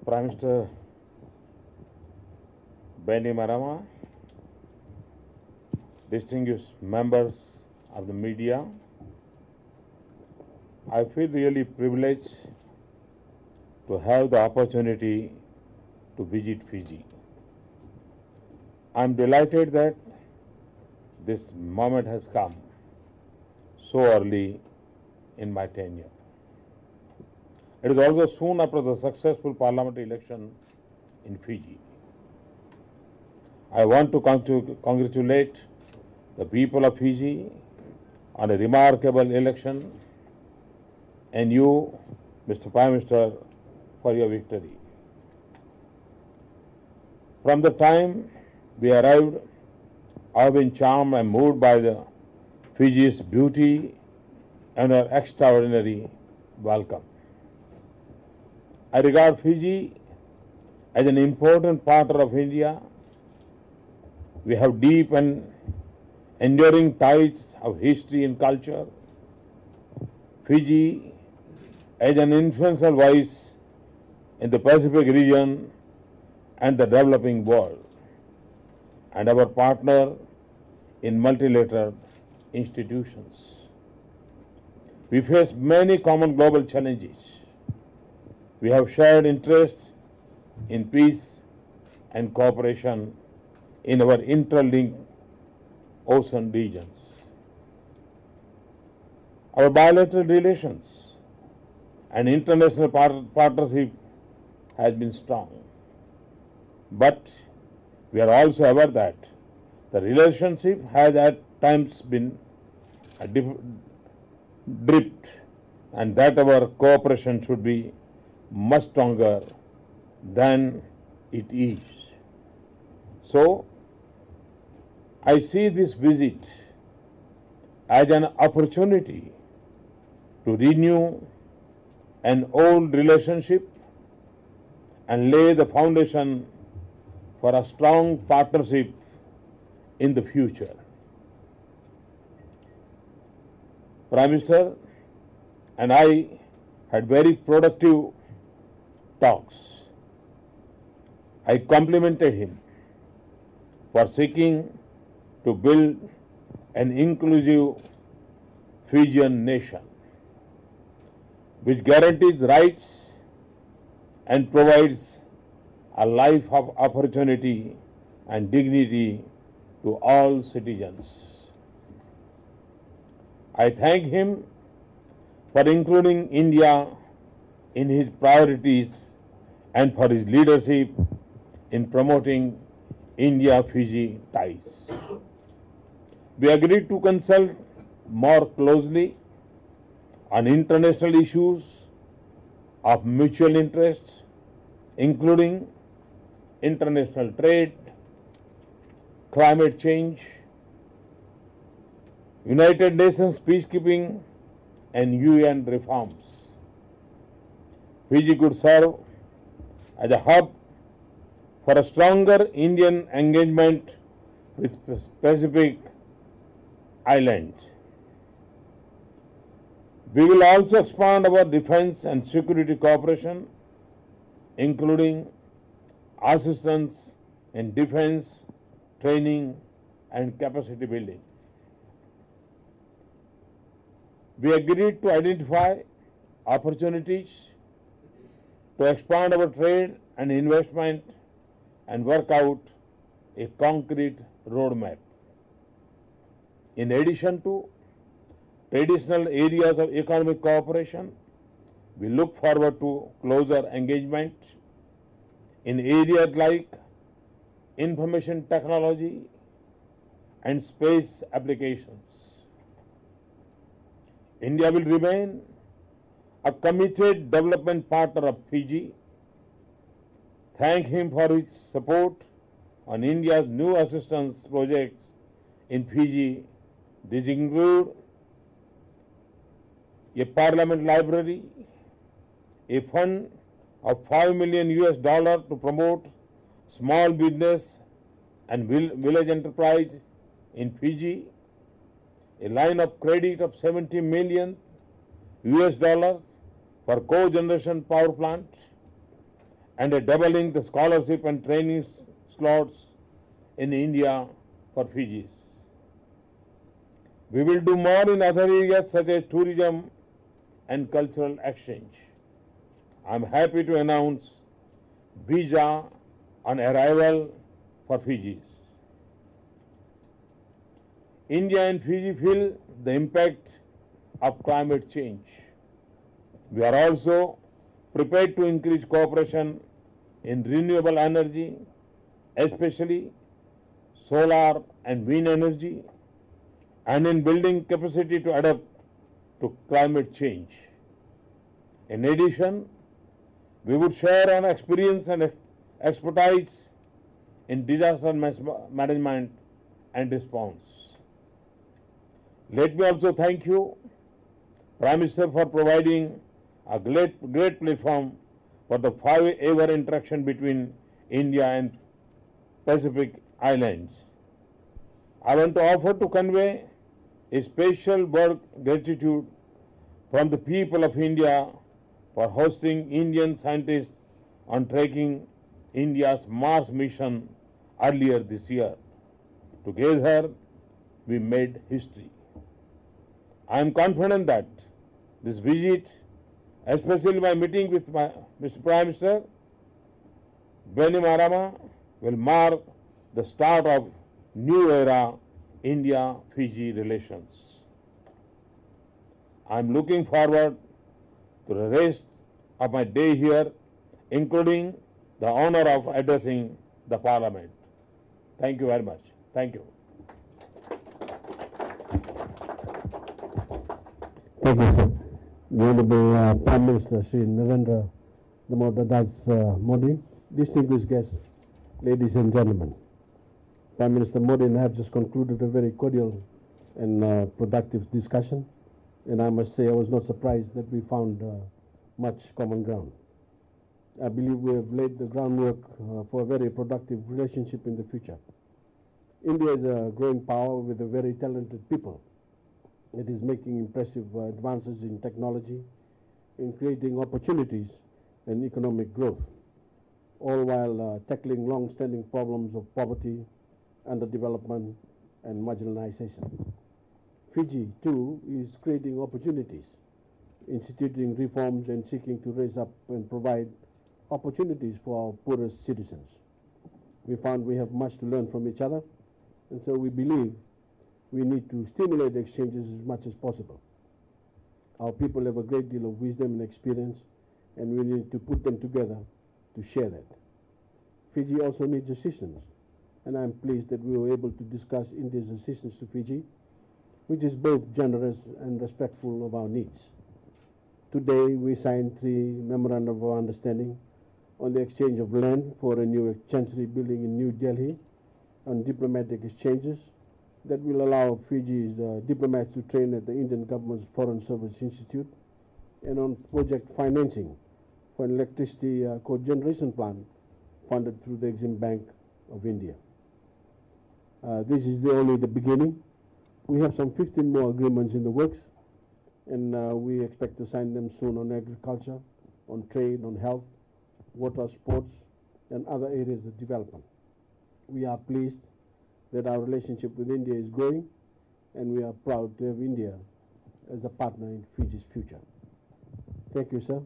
Prime Minister Bainimarama, distinguished members of the media, I feel really privileged to have the opportunity to visit Fiji. I am delighted that this moment has come so early in my tenure. It is also soon after the successful parliamentary election in Fiji. I want to congratulate the people of Fiji on a remarkable election and you, Mr. Prime Minister, for your victory. From the time we arrived, I have been charmed and moved by the Fiji's beauty and her extraordinary welcome. I regard Fiji as an important partner of India. We have deep and enduring ties of history and culture. Fiji as an influential voice in the Pacific region and the developing world, and our partner in multilateral institutions. We face many common global challenges. We have shared interests in peace and cooperation in our interlinked ocean regions. Our bilateral relations and international partnership has been strong. But we are also aware that the relationship has at times been dripped and that our cooperation should be much stronger than it is. So, I see this visit as an opportunity to renew an old relationship and lay the foundation for a strong partnership in the future. Prime Minister and I had very productive talks. I complimented him for seeking to build an inclusive Fijian nation which guarantees rights and provides a life of opportunity and dignity to all citizens. I thank him for including India in his priorities and for his leadership in promoting India-Fiji ties. We agreed to consult more closely on international issues of mutual interest, including international trade, climate change, United Nations peacekeeping, and UN reforms. Fiji could serve as a hub for a stronger Indian engagement with Pacific islands. We will also expand our defense and security cooperation, including assistance in defense, training, and capacity building. We agreed to identify opportunities to expand our trade and investment and work out a concrete roadmap. In addition to traditional areas of economic cooperation, we look forward to closer engagement in areas like information technology and space applications. India will remain a committed development partner of Fiji. Thank him for his support on India's new assistance projects in Fiji. These include a parliament library, a fund of $5 million to promote small business and village enterprise in Fiji, a line of credit of $70 million for cogeneration power plant, and a doubling the scholarship and training slots in India for Fiji. We will do more in other areas such as tourism and cultural exchange. I am happy to announce visa on arrival for Fiji. India and Fiji feel the impact of climate change. We are also prepared to increase cooperation in renewable energy, especially solar and wind energy, and in building capacity to adapt to climate change. In addition, we would share our experience and expertise in disaster management and response. Let me also thank you, Prime Minister, for providing a great platform for the ever interaction between India and Pacific Islands. I want to offer to convey a special gratitude from the people of India for hosting Indian scientists on tracking India's Mars mission earlier this year. Together, we made history. I am confident that this visit, especially my meeting with Mr. Prime Minister Bainimarama, will mark the start of new era India-Fiji relations. I am looking forward to the rest of my day here, including the honor of addressing the Parliament. Thank you very much. Thank you. Thank you, sir. The Honorable Prime Minister Shri Narendra Das Modi, distinguished guests, ladies and gentlemen. Prime Minister Modi and I have just concluded a very cordial and productive discussion, and I must say I was not surprised that we found much common ground. I believe we have laid the groundwork for a very productive relationship in the future. India is a growing power with a very talented people. It is making impressive advances in technology, in creating opportunities and economic growth, all while tackling long-standing problems of poverty, underdevelopment, and marginalization. Fiji, too, is creating opportunities, instituting reforms and seeking to raise up and provide opportunities for our poorest citizens. We found we have much to learn from each other, and so we believe we need to stimulate exchanges as much as possible. Our people have a great deal of wisdom and experience, and we need to put them together to share that. Fiji also needs assistance, and I am pleased that we were able to discuss India's assistance to Fiji, which is both generous and respectful of our needs. Today, we signed 3 memorandums of understanding on the exchange of land for a new chancery building in New Delhi, on diplomatic exchanges that will allow Fiji's diplomats to train at the Indian government's Foreign Service Institute, and on project financing for an electricity cogeneration plant funded through the Exim Bank of India. This is only the beginning. We have some 15 more agreements in the works, and we expect to sign them soon on agriculture, on trade, on health, water, sports, and other areas of development. We are pleased that our relationship with India is growing, and we are proud to have India as a partner in Fiji's future. Thank you, sir.